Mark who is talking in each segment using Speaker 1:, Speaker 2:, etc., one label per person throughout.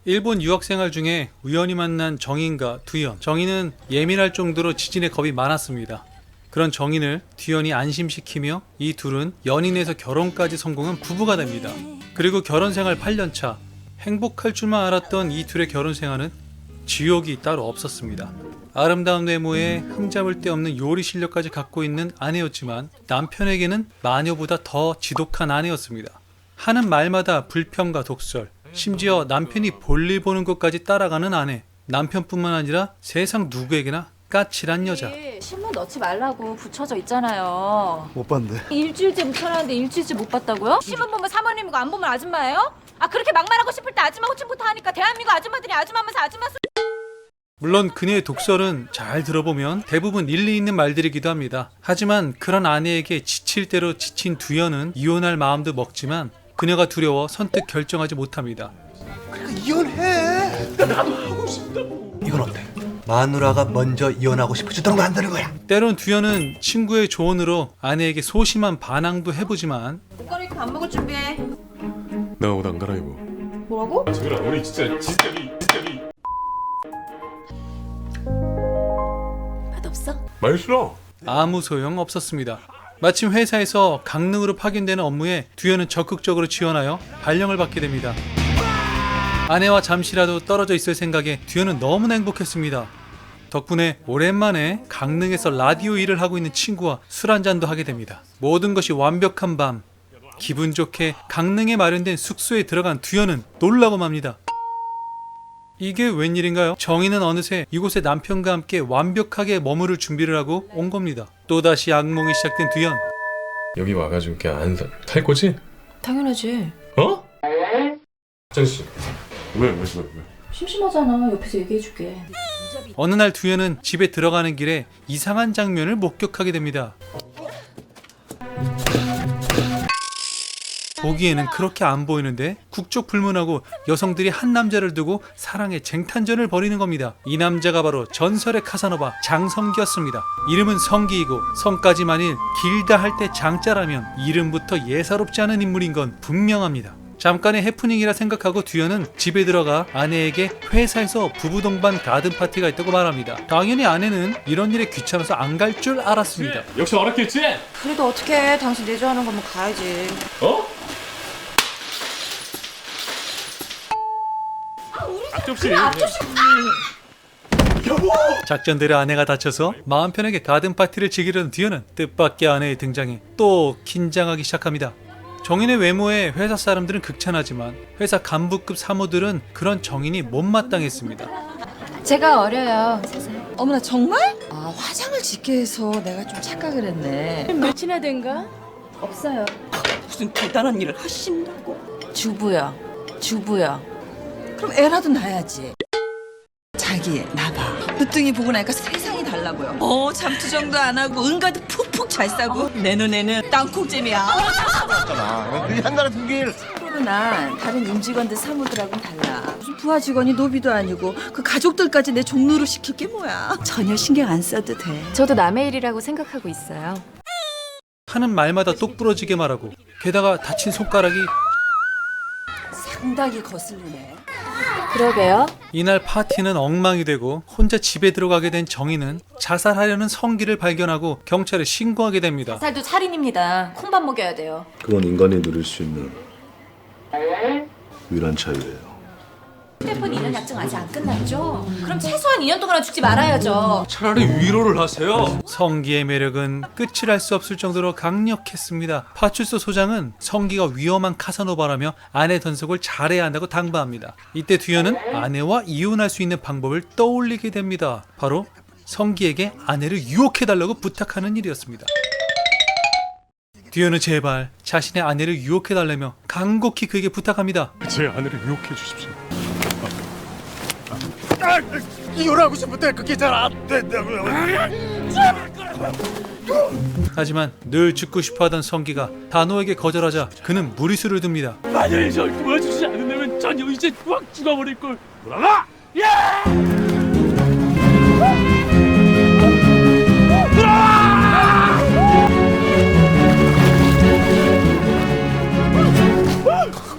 Speaker 1: 일본 유학생활 중에 우연히 만난 정인과 두현. 정인은 예민할 정도로 지진에 겁이 많았습니다. 그런 정인을 두현이 안심시키며 이 둘은 연인에서 결혼까지 성공한 부부가 됩니다. 그리고 결혼생활 8년차. 행복할 줄만 알았던 이 둘의 결혼생활은 지옥이 따로 없었습니다. 아름다운 외모에 흠잡을 데 없는 요리 실력까지 갖고 있는 아내였지만 남편에게는 마녀보다 더 지독한 아내였습니다. 하는 말마다 불평과 독설, 심지어 남편이 볼일 보는 것까지 따라가는 아내. 남편뿐만 아니라 세상 누구에게나 까칠한 여자.
Speaker 2: 신문 넣지 말라고 붙여져 있잖아요.
Speaker 3: 못 봤는데.
Speaker 2: 일주일째 붙여놨는데 일주일째 못 봤다고요? 신문 보면 사모님이고 안 보면 아줌마예요? 아 그렇게 막말하고 싶을 때 아줌마 호칭부터 하니까 대한민국 아줌마들이 아줌마면서 아줌마
Speaker 1: 물론 그녀의 독설은 잘 들어보면 대부분 일리 있는 말들이기도 합니다. 하지만 그런 아내에게 지칠 대로 지친 두현은 이혼할 마음도 먹지만 그녀가 두려워 선뜻 결정하지 못합니다.
Speaker 3: 그러니까 이혼해. 나도 하고 싶다고. 이건 어때? 마누라가 먼저 이혼하고 싶어지던 거 안 되는 거야.
Speaker 1: 때론 두현은 친구의 조언으로 아내에게 소심한 반항도 해보지만
Speaker 2: 옷걸이 입고 밥 먹을 준비해.
Speaker 4: 나 옷 안 갈아입어.
Speaker 2: 뭐라고?
Speaker 4: 정현아 우리 진짜리
Speaker 2: 맛없어?
Speaker 4: 맛있어.
Speaker 1: 아무 소용 없었습니다. 마침 회사에서 강릉으로 파견되는 업무에 두현은 적극적으로 지원하여 발령을 받게 됩니다. 아내와 잠시라도 떨어져 있을 생각에 두현은 너무나 행복했습니다. 덕분에 오랜만에 강릉에서 라디오 일을 하고 있는 친구와 술 한잔도 하게 됩니다. 모든 것이 완벽한 밤. 기분 좋게 강릉에 마련된 숙소에 들어간 두현은 놀라고 맙니다. 이게 웬일인가요? 정인은 어느새 이곳에 남편과 함께 완벽하게 머무를 준비를 하고 온 겁니다. 또다시 악몽이 시작된 두현.
Speaker 4: 여기 와가지고 그냥 살 거지?
Speaker 2: 당연하지.
Speaker 4: 어? 정씨. 왜?
Speaker 2: 심심하잖아. 옆에서 얘기해줄게.
Speaker 1: 어느 날 두현은 집에 들어가는 길에 이상한 장면을 목격하게 됩니다. 보기에는 그렇게 안 보이는데 국적불문하고 여성들이 한 남자를 두고 사랑의 쟁탈전을 벌이는 겁니다. 이 남자가 바로 전설의 카사노바 장성기였습니다. 이름은 성기이고 성까지 만일 길다 할 때 장자라면 이름부터 예사롭지 않은 인물인 건 분명합니다. 잠깐의 해프닝이라 생각하고 두현은 집에 들어가 아내에게 회사에서 부부 동반 가든 파티가 있다고 말합니다. 당연히 아내는 이런 일에 귀찮아서 안 갈 줄 알았습니다.
Speaker 4: 역시 알았겠지?
Speaker 2: 그래도 어떡해. 당신 내조하는 거면 가야지.
Speaker 4: 어? 앞접시.
Speaker 1: 작전대로 아내가 다쳐서 마음 편하게 가든 파티를 즐기려는 두현은 뜻밖의 아내의 등장에 또 긴장하기 시작합니다. 정인의 외모에 회사 사람들은 극찬하지만 회사 간부급 사모들은 그런 정인이 못마땅했습니다.
Speaker 2: 제가 어려요. 3살.
Speaker 5: 어머나 정말? 아 화장을 짙게 해서 내가 좀 착각을 했네.
Speaker 2: 몇이나 된가? 없어요.
Speaker 5: 무슨 대단한 일을 하신다고?
Speaker 2: 주부요.
Speaker 5: 그럼 애라도 낳아야지. 자기 나봐. 늦둥이 보고 나니까 세상이 달라 보여. 잠투정도 안 하고 은가도 푹푹 잘 싸고 내 눈에는 땅콩잼이야.
Speaker 3: 한 달에 2개.
Speaker 5: 코로나 다른 임직원들 사무들하고는 달라. 무슨 부하 직원이 노비도 아니고 그 가족들까지 내 종로로 시킬 게 뭐야. 전혀 신경 안 써도 돼.
Speaker 2: 저도 남의 일이라고 생각하고 있어요.
Speaker 1: 하는 말마다 똑부러지게 말하고 게다가 다친 손가락이
Speaker 5: 상당히 거슬리네.
Speaker 2: 그러게요.
Speaker 1: 이날 파티는 엉망이 되고 혼자 집에 들어가게 된 정인은 자살하려는 성기를 발견하고 경찰에 신고하게 됩니다.
Speaker 2: 살도 살인입니다. 콩밥 먹여야 돼요.
Speaker 6: 그건 인간이 누릴 수 있는 유일한 자유예요.
Speaker 2: 휴대폰 2년 약정 아직 안 끝났죠? 그럼 최소한 2년 동안은 죽지 말아야죠.
Speaker 4: 차라리 위로를 하세요.
Speaker 1: 성기의 매력은 끝을 알 수 없을 정도로 강력했습니다. 파출소 소장은 성기가 위험한 카사노바라며 아내 단속을 잘해야 한다고 당부합니다. 이때 두현은 아내와 이혼할 수 있는 방법을 떠올리게 됩니다. 바로 성기에게 아내를 유혹해달라고 부탁하는 일이었습니다. 두현은 제발 자신의 아내를 유혹해달라며 간곡히 그에게 부탁합니다.
Speaker 4: 제 아내를 유혹해 주십시오.
Speaker 3: 이혼하고 싶은데 그게 잘 안 된다고요.
Speaker 1: 하지만 늘 죽고 싶어하던 성기가 단호하게 거절하자 그는 무리수를 둡니다.
Speaker 4: 만약에 절 도와주지 않는다면 전 이제 확 죽어버릴 걸. 돌아가! 야!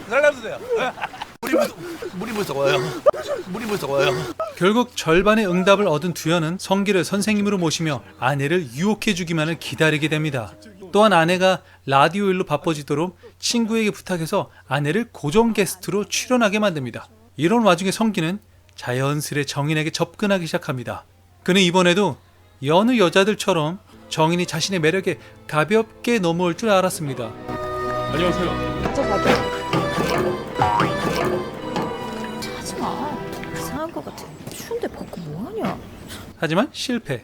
Speaker 3: 살려주세요. 물이 무서워요.
Speaker 1: 결국 절반의 응답을 얻은 두현은 성기를 선생님으로 모시며 아내를 유혹해주기만을 기다리게 됩니다. 또한 아내가 라디오 일로 바빠지도록 친구에게 부탁해서 아내를 고정 게스트로 출연하게 만듭니다. 이런 와중에 성기는 자연스레 정인에게 접근하기 시작합니다. 그는 이번에도 여느 여자들처럼 정인이 자신의 매력에 가볍게 넘어올 줄 알았습니다.
Speaker 4: 안녕하세요.
Speaker 2: 하지마. 이상한 것 같아. 추운데 벗고 뭐하냐.
Speaker 1: 하지만 실패.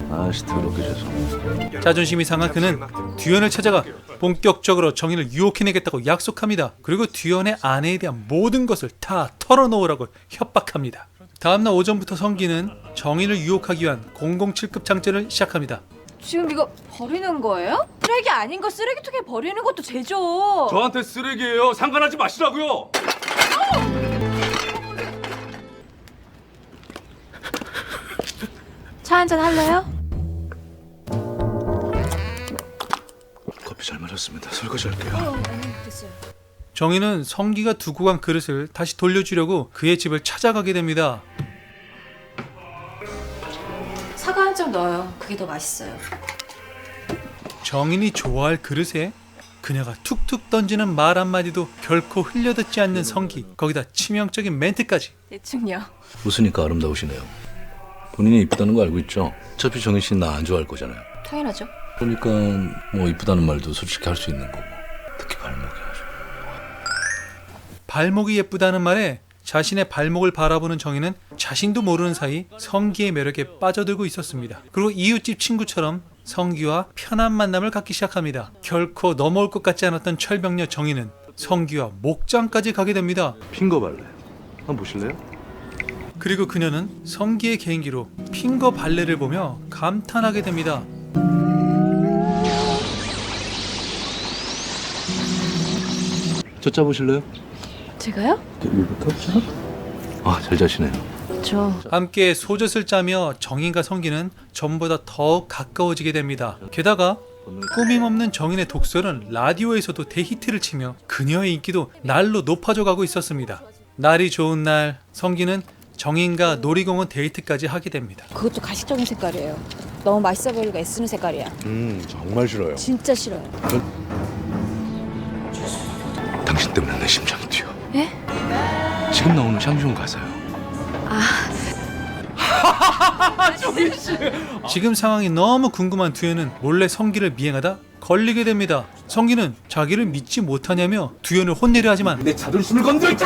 Speaker 6: 아씨 더럽게 죄송.
Speaker 1: 자존심이 상한 그는 듀현을 찾아가 본격적으로 정인을 유혹해내겠다고 약속합니다. 그리고 듀현의 아내에 대한 모든 것을 다 털어놓으라고 협박합니다. 다음날 오전부터 성기는 정인을 유혹하기 위한 007급 작전을 시작합니다.
Speaker 2: 지금 이거 버리는 거예요? 쓰레기 아닌 거 쓰레기통에 버리는 것도 죄죠.
Speaker 4: 저한테 쓰레기예요. 상관하지 마시라고요.
Speaker 2: 차 한잔 할래요?
Speaker 6: 커피 잘 마셨습니다. 설거지 할게요.
Speaker 2: 됐어요.
Speaker 1: 정인은 성기가 두고 간 그릇을 다시 돌려주려고 그의 집을 찾아가게 됩니다.
Speaker 2: 사과 한 장 넣어요. 그게 더 맛있어요.
Speaker 1: 정인이 좋아할 그릇에 그녀가 툭툭 던지는 말 한마디도 결코 흘려듣지 않는 성기, 거기다 치명적인 멘트까지.
Speaker 2: 대충요.
Speaker 6: 웃으니까 아름다우시네요. 본인이 이쁘다는 거 알고 있죠? 어차피 정인 씨는 나 안 좋아할 거잖아요.
Speaker 2: 당연하죠.
Speaker 6: 그러니까 뭐 이쁘다는 말도 솔직히 할 수 있는 거고. 특히 발목이 아주.
Speaker 1: 발목이 예쁘다는 말에 자신의 발목을 바라보는 정인은 자신도 모르는 사이 성기의 매력에 빠져들고 있었습니다. 그리고 이웃집 친구처럼 성기와 편한 만남을 갖기 시작합니다. 결코 넘어올 것 같지 않았던 철벽녀 정인은 성기와 목장까지 가게 됩니다.
Speaker 6: 핑거 발레. 한번 보실래요?
Speaker 1: 그리고 그녀는 성기의 개인기로 핑거 발레를 보며 감탄하게 됩니다.
Speaker 6: 저 짜보실래요?
Speaker 2: 제가요?
Speaker 6: 여기부터? 아, 잘 자시네요.
Speaker 2: 저
Speaker 1: 함께 소젖을 짜며 정인과 성기는 전보다 더욱 가까워지게 됩니다. 게다가 꾸밈없는 정인의 독설은 라디오에서도 대히트를 치며 그녀의 인기도 날로 높아져 가고 있었습니다. 날이 좋은 날 성기는 정인과 놀이공원 데이트까지 하게 됩니다.
Speaker 2: 그것도 가식적인 색깔이에요. 너무 맛있어 보이고 애쓰는 색깔이야.
Speaker 6: 정말 싫어요.
Speaker 2: 진짜 싫어요.
Speaker 6: 당신 때문에 내 심장이 뛰어.
Speaker 2: 예?
Speaker 6: 지금 나오는 샹숑 가사요.
Speaker 1: 지금 상황이 너무 궁금한 두현은 몰래 성기를 미행하다 걸리게 됩니다. 성기는 자기를 믿지 못하냐며 두현을 혼내려 하지만
Speaker 4: 내 자존심을 건드려.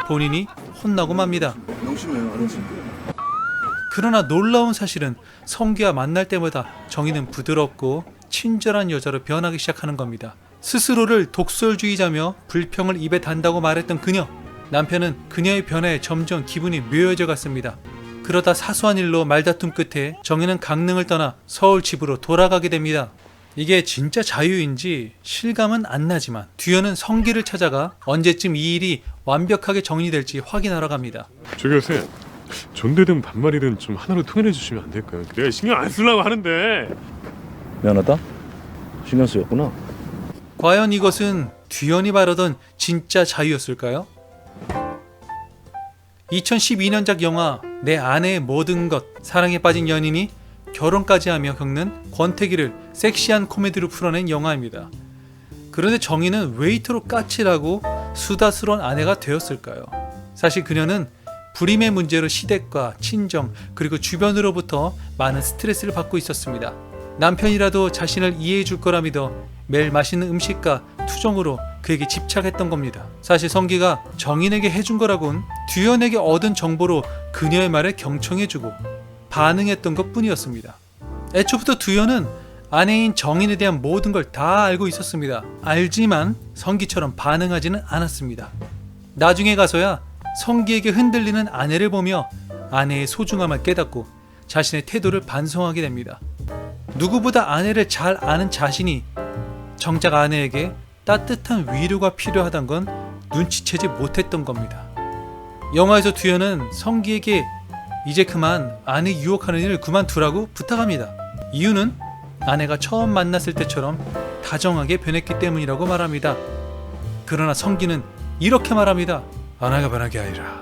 Speaker 1: 본인이 혼나고 맙니다.
Speaker 6: 명심해요, 아는지.
Speaker 1: 그러나 놀라운 사실은 성기와 만날 때마다 정인은 부드럽고 친절한 여자로 변하기 시작하는 겁니다. 스스로를 독설주의자며 불평을 입에 단다고 말했던 그녀. 남편은 그녀의 변화에 점점 기분이 묘해져 갔습니다. 그러다 사소한 일로 말다툼 끝에 정인은 강릉을 떠나 서울 집으로 돌아가게 됩니다. 이게 진짜 자유인지 실감은 안 나지만 듀현은 성기를 찾아가 언제쯤 이 일이 완벽하게 정리될지 확인하러 갑니다.
Speaker 7: 저기 요새 존대든 반말이든 좀 하나로 통일해 주시면 안 될까요? 내가 신경 안 쓰려고 하는데.
Speaker 6: 미안하다. 신경 쓰였구나.
Speaker 1: 과연 이것은 듀현이 바라던 진짜 자유였을까요? 2012년작 영화 내 아내의 모든 것, 사랑에 빠진 연인이 결혼까지 하며 겪는 권태기를 섹시한 코미디로 풀어낸 영화입니다. 그런데 정인은 웨이터로 까칠하고 수다스러운 아내가 되었을까요? 사실 그녀는 불임의 문제로 시댁과 친정 그리고 주변으로부터 많은 스트레스를 받고 있었습니다. 남편이라도 자신을 이해해 줄 거라 믿어 매일 맛있는 음식과 투정으로 그에게 집착했던 겁니다. 사실 성기가 정인에게 해준 거라곤 듀현에게 얻은 정보로 그녀의 말에 경청해주고 반응했던 것 뿐이었습니다. 애초부터 듀현은 아내인 정인에 대한 모든 걸 다 알고 있었습니다. 알지만 성기처럼 반응하지는 않았습니다. 나중에 가서야 성기에게 흔들리는 아내를 보며 아내의 소중함을 깨닫고 자신의 태도를 반성하게 됩니다. 누구보다 아내를 잘 아는 자신이 정작 아내에게 따뜻한 위로가 필요하단 건 눈치채지 못했던 겁니다. 영화에서 듀현은 성기에게 이제 그만 아내 유혹하는 일을 그만두라고 부탁합니다. 이유는 아내가 처음 만났을 때처럼 다정하게 변했기 때문이라고 말합니다. 그러나 성기는 이렇게 말합니다. 아나가 변한 게 아니라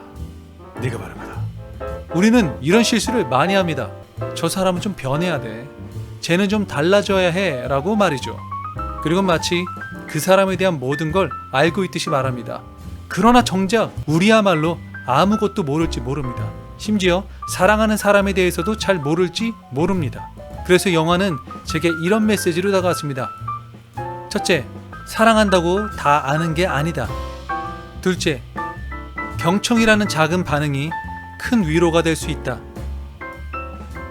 Speaker 1: 네가 변한 거다. 우리는 이런 실수를 많이 합니다. 저 사람은 좀 변해야 돼. 쟤는 좀 달라져야 해 라고 말이죠. 그리고 마치 그 사람에 대한 모든 걸 알고 있듯이 말합니다. 그러나 정작 우리야말로 아무것도 모를지 모릅니다. 심지어 사랑하는 사람에 대해서도 잘 모를지 모릅니다. 그래서 영화는 제게 이런 메시지로 다가왔습니다. 첫째, 사랑한다고 다 아는 게 아니다. 둘째, 경청이라는 작은 반응이 큰 위로가 될 수 있다.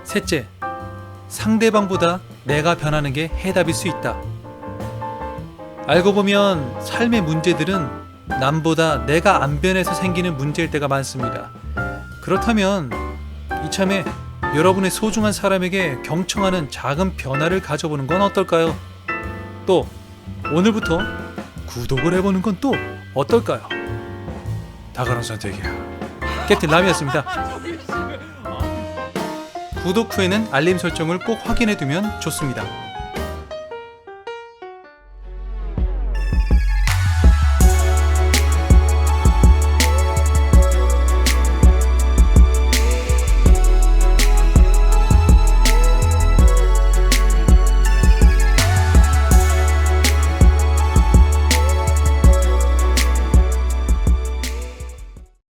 Speaker 1: 셋째, 상대방보다 내가 변하는 게 해답일 수 있다. 알고 보면 삶의 문제들은 남보다 내가 안 변해서 생기는 문제일 때가 많습니다. 그렇다면 이참에 여러분의 소중한 사람에게 경청하는 작은 변화를 가져보는 건 어떨까요? 또 오늘부터 구독을 해보는 건 또 어떨까요? 다가른 선택이야. 캡틴 람이었습니다. 구독 후에는 알림 설정을 꼭 확인해 두면 좋습니다.